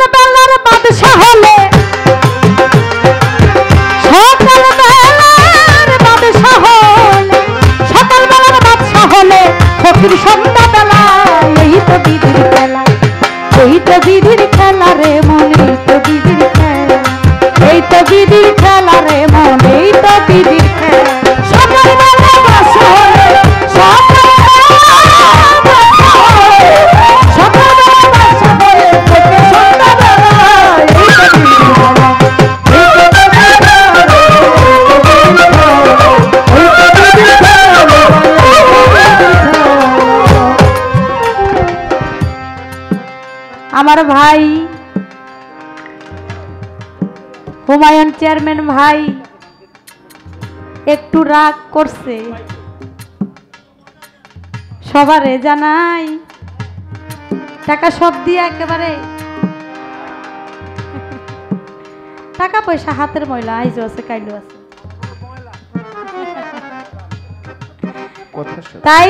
সকাল বেলার বাদশা হলে সকাল বেলার বাদশা হলে সকাল বেলার বাদশা হলে ফকির সন্ধ্যা বেলা এই তো বিধির খেলা এই তো বিধির খেলা রে মন এই তো বিধির খেলা এই তো বিধির খেলা রে মন এই তো বিধির খেলা সকাল বেলা বাদশা হলে সকাল আমার ভাই হুমায়ুন চেয়ারম্যান ভাই একটু রাগ করছে সবারে জানাই টাকা সব দিয়ে একেবারে টাকা পয়সা হাতের ময়লা আইজো আছে কাইলো আছে তাই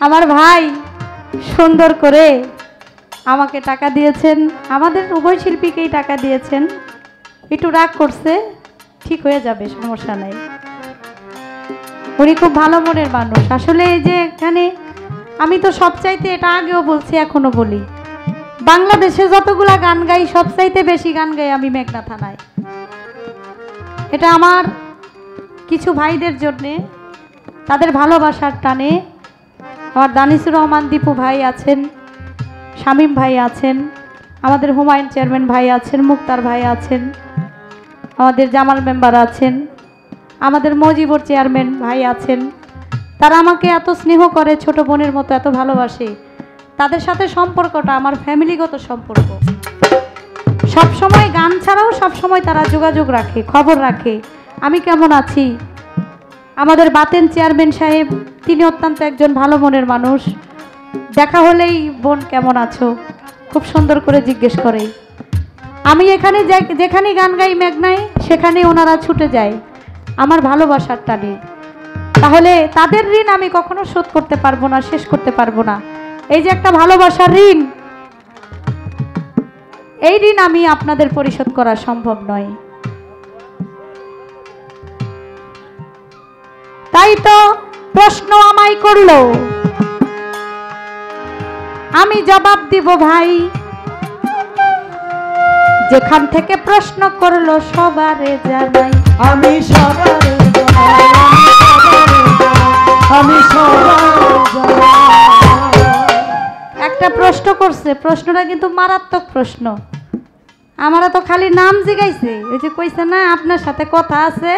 আমার ভাই সুন্দর করে আমাকে টাকা দিয়েছেন আমাদের উভয় শিল্পীকেই টাকা দিয়েছেন একটু রাগ করছে ঠিক হয়ে যাবে সমস্যা নাই উনি খুব ভালো মনের মানুষ আসলে এই যে এখানে আমি তো সবচাইতে এটা আগেও বলছি এখনো বলি বাংলাদেশে যতগুলা গান গাই সবচাইতে বেশি গান গাই আমি মেঘনা থানায় এটা আমার কিছু ভাইদের জন্যে তাদের ভালোবাসার টানে আমার দানিসুর রহমান দীপু ভাই আছেন শামীম ভাই আছেন আমাদের হুমায়ুন চেয়ারম্যান ভাই আছেন মুক্তার ভাই আছেন আমাদের জামাল মেম্বার আছেন আমাদের মজিবুর চেয়ারম্যান ভাই আছেন তারা আমাকে এত স্নেহ করে ছোট বোনের মতো এত ভালোবাসে তাদের সাথে সম্পর্কটা আমার ফ্যামিলিগত সম্পর্ক সব সময় গান ছাড়াও সব সময় তারা যোগাযোগ রাখে খবর রাখে আমি কেমন আছি আমাদের বাতেন চেয়ারম্যান সাহেব তিনি অত্যন্ত একজন ভালো মনের মানুষ দেখা হলেই বোন কেমন আছো খুব সুন্দর করে জিজ্ঞেস করে আমি এখানে যেখানে গান গাই মেঘনায় সেখানে ওনারা ছুটে যায় আমার ভালোবাসার টানে তাহলে তাদের ঋণ আমি কখনো শোধ করতে পারবো না শেষ করতে পারবো না এই যে একটা ভালোবাসার ঋণ এই ঋণ আমি আপনাদের পরিশোধ করা সম্ভব নয় তাই তো প্রশ্ন আমায় করলো আমি জবাব দিব ভাই যেখান থেকে প্রশ্ন করলো সবারে জানাই আমি সবারে একটা প্রশ্ন করছে প্রশ্নটা কিন্তু মারাত্মক প্রশ্ন আমারা তো খালি নাম জিগাইছে ওই যে কইছে না আপনার সাথে কথা আছে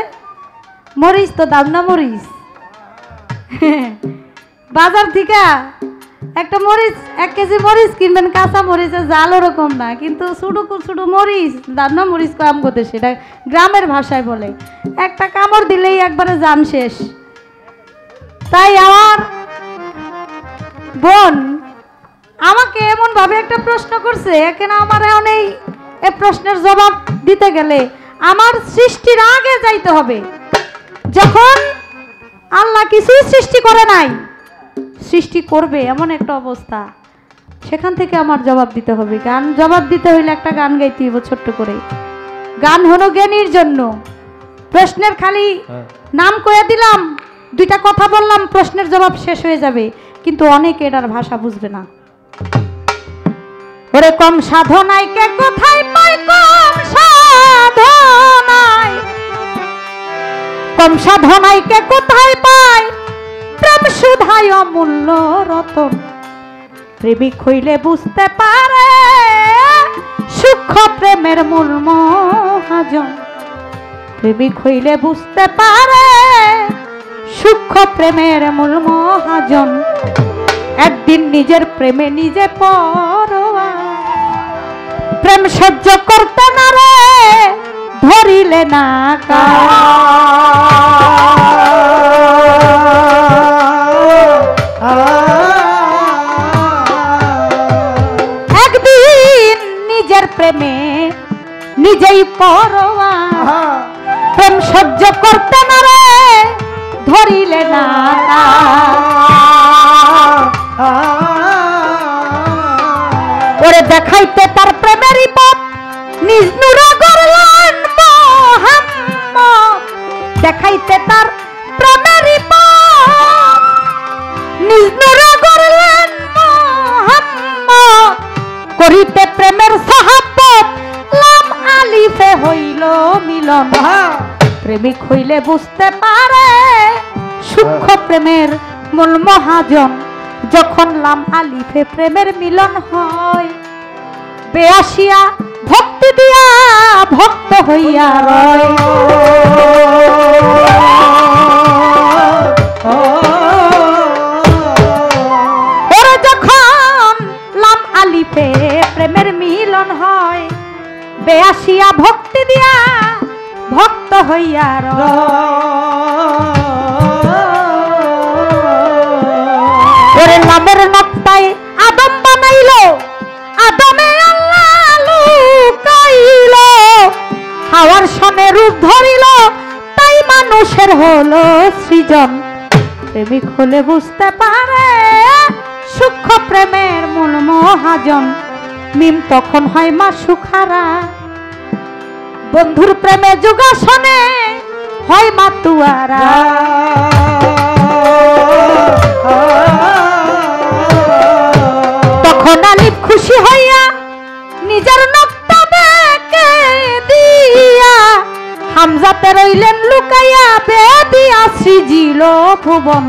মরিচ তো দাম না মরিচ বাজার থেকে একটা মরিচ 1 কেজি মরিচ কিনবেন কাঁচা মরিচের জাল ওরকম না কিন্তু ছোটো ছোটো মরিচ দান্না মরিচ কাম করতে সেটা গ্রামের ভাষায় বলে একটা কামড় দিলেই একবারে জান শেষ তাই আমার বোন আমাকে এমনভাবে একটা প্রশ্ন করছে এখানে আমার অনেক এই প্রশ্নের জবাব দিতে গেলে আমার সৃষ্টির আগে যাইতে হবে যখন আল্লাহ কিছুই সৃষ্টি করে নাই সৃষ্টি করবে এমন একটা অবস্থা সেখান থেকে আমার জবাব দিতে হবে গান জবাব দিতে হইলে একটা গান গাইতে হইব ছোট্ট করে গান হলো জ্ঞানীর জন্য প্রশ্নের খালি নাম কয়ে দিলাম দুইটা কথা বললাম প্রশ্নের জবাব শেষ হয়ে যাবে কিন্তু অনেকে এটার ভাষা বুঝবে না ওরে কম সাধনায় কে কোথায় পাই কম সাধনায় কে কোথায় পাই প্রেম সুধায় অমূল্য রতন প্রেমিক হইলে বুঝতে পারে সূক্ষ্ম প্রেমের মূল মহাজন প্রেমিক হইলে বুঝতে পারে সূক্ষ্ম প্রেমের মূল মহাজন একদিন নিজের প্রেমে নিজে পরোয়া প্রেম সহ্য করতে না রে ধরিলে না একদিন নিজের প্রেমে নিজেই পরোয়া প্রেম সহ্য করতে না রে ধরিলে না ওরে দেখাইতে তার প্রেমেরই পথ নিজ নূরে গড়লেন মোহাম্মদ, দেখাইতে তার প্রেমেরই পথ নিজ নূরে গড়লেন মোহাম্মদ, করিতে প্রেমের সাহাবত লাম আলিফে হইল মিলন। প্রেমিক হইলে বুঝতে পারে সূক্ষ্ম প্রেমের মূল মহাজন, যখন লাম আলিফে প্রেমের মিলন হয়। বেআসিয়া ভক্তি দিয়া ভক্ত হইয়া রয়, ওরে যখন লাম আলিফে প্রেমের মিলন হয়, বেআসিয়া ভক্তি দিয়া ভক্ত হইয়া রয়। ওরে নামের নকশায় আদম বানাইল, আদমে আল্লাহ লুকাইল, হাওয়ার সনে রূপ ধরিল, তাই মানুষের হলো সৃজন। প্রেমিক হলে বুঝতে পারে সূক্ষ্ম প্রেমের মূল মহাজন, মিম তখন হয় মা সুখারা, বন্ধুর প্রেমে যোগাসনে হয় মা তুয়ারা। তখন আলিফ খুশি হইয়া নিজের নকটা বেঁকে দিয়া, হামজাতে রইলেন লুকাইয়া, বেদিয়া সৃজিল ভুবন।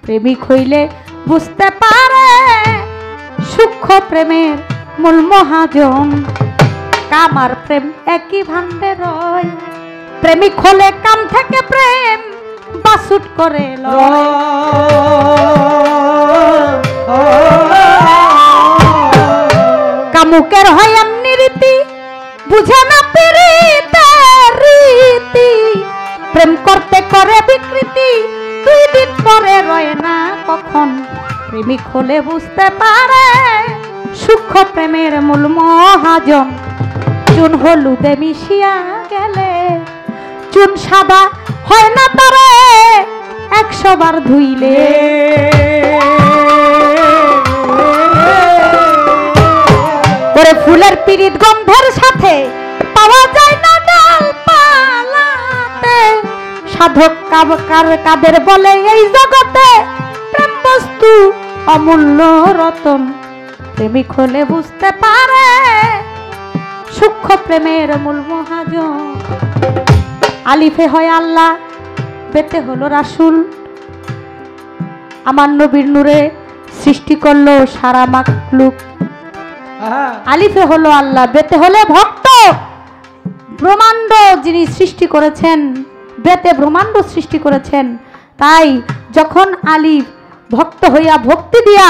প্রেমিক হইলে বুঝতে পারে সূক্ষ্ম প্রেমের মূল মহাজন, কাম আর প্রেম একই ভান্ডে রয়। প্রেমিক হলে কাম থেকে প্রেম বাসুট করে লয়। কামুকের হয় এমনি রীতি, বুঝে না পিরিতের রীতি, প্রেম করতে করে বিকৃতি, 2 দিন পরে রয় না কখন। প্রেমিক হলে বুঝতে পারে সূক্ষ্ম প্রেমের মূল মহাজন, চুন হলুদে মিশিয়া গেলে চুন সাদা হয় না তারে 100 বার ধুইলে। ওরে ফুলের পিরিত গন্ধের সাথে পাওয়া যায় না ডালপালাতে, সাধক কাদের বলে এই জগতে প্রেম বস্তু অমূল্য রতন। প্রেমিক হলে বুঝতে পারে সূক্ষ্ম প্রেমের মূল মহাজন। আলিফে হয় আল্লাহ, বেতে হলো রাসূল, আমার নবীর নূরে সৃষ্টি করলো সারা মাখলুক। আলিফে হলো আল্লাহ, বেতে হলে ভক্ত, ব্রহ্মাণ্ড যিনি সৃষ্টি করেছেন, বেতে ব্রহ্মাণ্ড সৃষ্টি করেছেন। তাই যখন আলিফ ভক্ত হইয়া ভক্তি দিয়া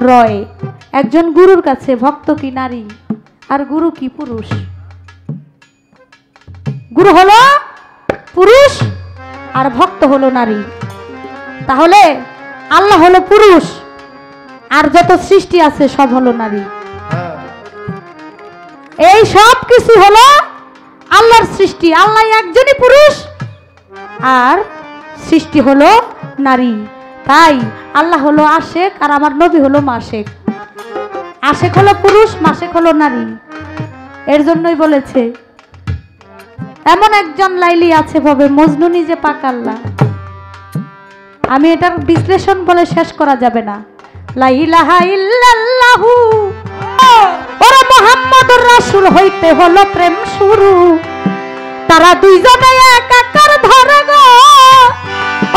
রয়, একজন গুরুর কাছে ভক্ত কি নারী আর গুরু কি পুরুষ? গুরু হলো পুরুষ আর ভক্ত হলো নারী। তাহলে আল্লাহ হলো পুরুষ আর যত সৃষ্টি আছে সব হলো নারী। এই সব কিছু হলো আল্লাহর সৃষ্টি। আল্লাহ একজনই পুরুষ আর সৃষ্টি হলো নারী। তাই আল্লাহ হলো আশেক আর আমার নবী হলো মাশেক। আশেক হলো পুরুষ, মাশেক হলো নারী। এর জন্যই বলেছে এমন একজন লাইলি আছে ভাবে মজনু নিজে পাক আল্লাহ। আমি এটার বিশ্লেষণ বলে শেষ করা যাবে না। লা ইলাহা ইল্লাল্লাহু ওরে মুহাম্মদুর রাসূল হইতে হলো প্রেম শুরু। তারা দুইজনে একাকার ধরে গো,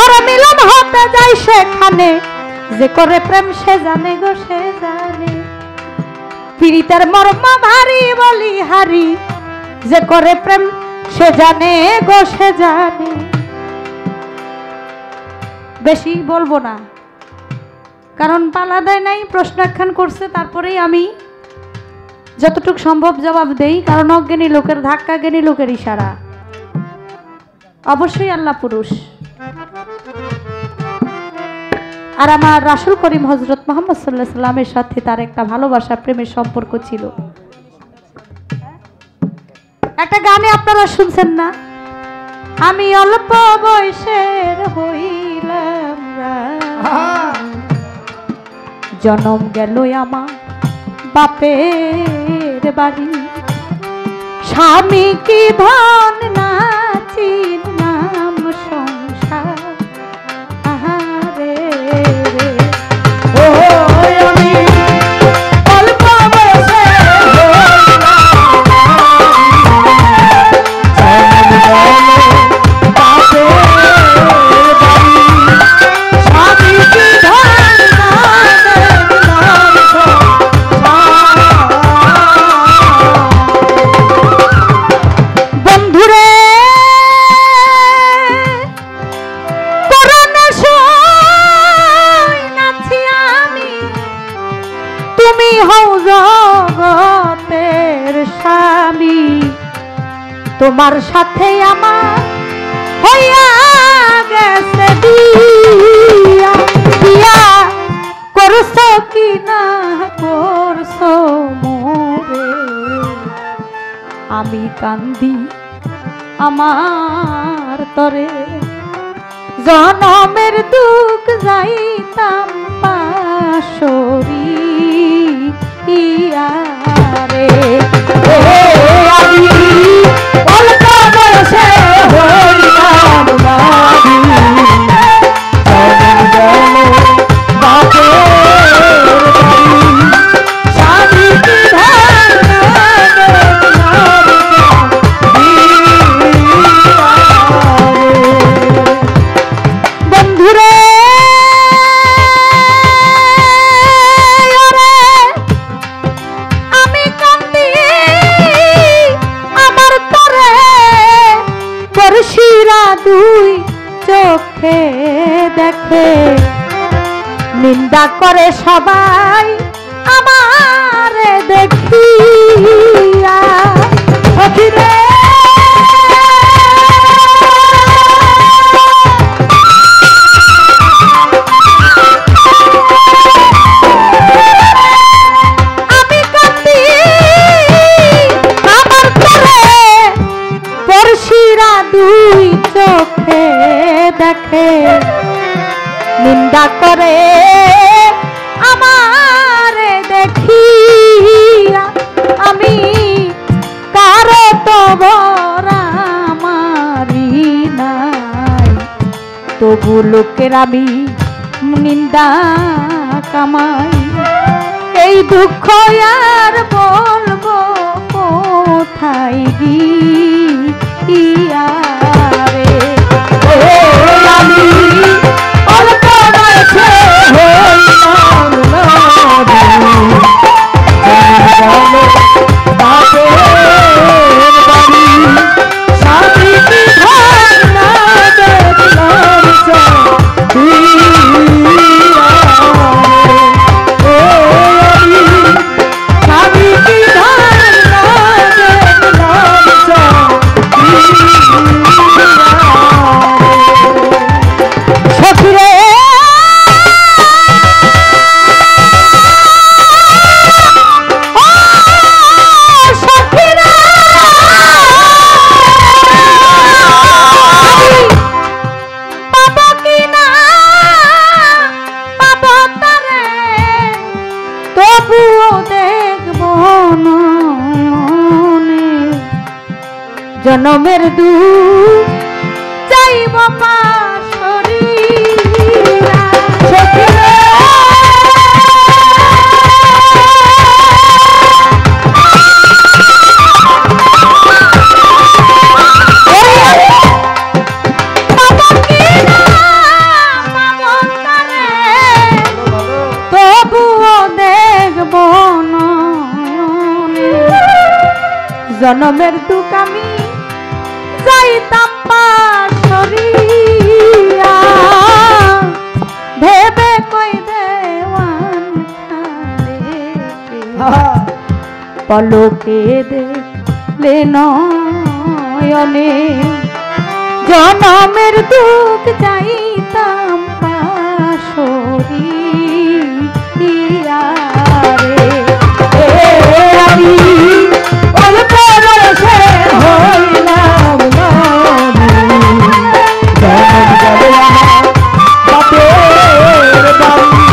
ওরে মিলন হতে যায় সেখানে, যে করে প্রেম সে জানে গো সে জানে। পীড়িতের মর্ম ভারী বলি হারি, যে করে প্রেম সে জানে গো সে জানে। বেশি বলবো না, কারণ পালা দেয় নাই, প্রশ্ন একখান করছে, তারপরেই আমি যতটুকু সম্ভব জবাব দেই। কারণ অজ্ঞানী লোকের ধাক্কা, জ্ঞানী লোকের ইশারা। অবশ্যই আল্লাহ পুরুষ। আর আমার রাসূল করিম হযরত মুহাম্মদ সাল্লাল্লাহু আলাইহি সাল্লামের সাথে তার একটা ভালোবাসা প্রেমের সম্পর্ক ছিল। একটা গানে আপনারা শুনছেন না, আমি অল্প বয়সের হইলাম জনম গেল আমার বাপের বাড়ি। স্বামী কি ধন না চিনলাম সংসার, আহারে রে। ও আমি অল্প বয়সে জগতের স্বামী, তোমার সাথে আমার হইয়া গেছে বিয়া। বিয়া করছো কি না করছো মোরে, আমি কান্দি আমার তরে। জনমের দুঃখ যাইতাম পাশরি রে। আমি অল্প বয়সে হইলাম বাড়ি, স্বামী কি বন্ধুরে দুই চোখে দেখে, নিন্দা করে সবাই আমারে দেখিয়া। সখিরে আমি কান্দি আমার তরে, পড়শিরা দুই চোখে দেখে, নিন্দা করে আমারে দেখিয়া। আমি কারো তো বরামারি নাই, তবু লোকের আমি নিন্দা কামাই। এই দুঃখ আর বলবো কোথায় গিয়া রে। আমি অল্প বয়সে হইলাম বাপের বাড়ি, স্বামী কি ধন না দেখলাম স্বামী কি ধন না দেখলাম সখিরে জনমের দুঃখ যাইব পাশরি। তবুও দেখব জনমের দুঃখ আমি যাইতাম পাশরিয়া। ভেবে কই দেওয়ান পলকে দেখলে নয়নে, জনমের দুঃখ যাইতাম পাশরিয়া রে। আমি অল্প বয়সে হইলাম বাপের বাড়ি,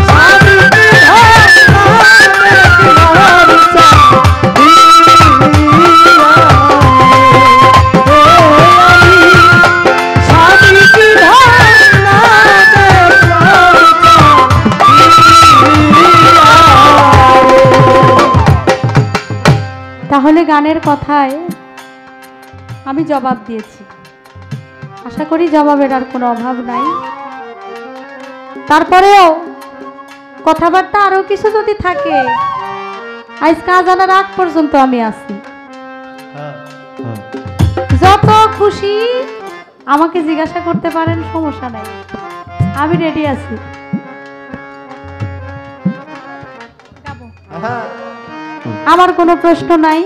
স্বামী কি ধন না গানের কথায় আমি জবাব দিয়েছি, আশা করি জবাবের আর কোনো অভাব নাই। তারপরেও কথাবার্তা আরো কিছু যদি থাকে, আজ কাজ আনার আগ পর্যন্ত আমি আছি। যত খুশি আমাকে জিজ্ঞাসা করতে পারেন, সমস্যা নাই, আমি রেডি আছি। আমার কোনো প্রশ্ন নাই।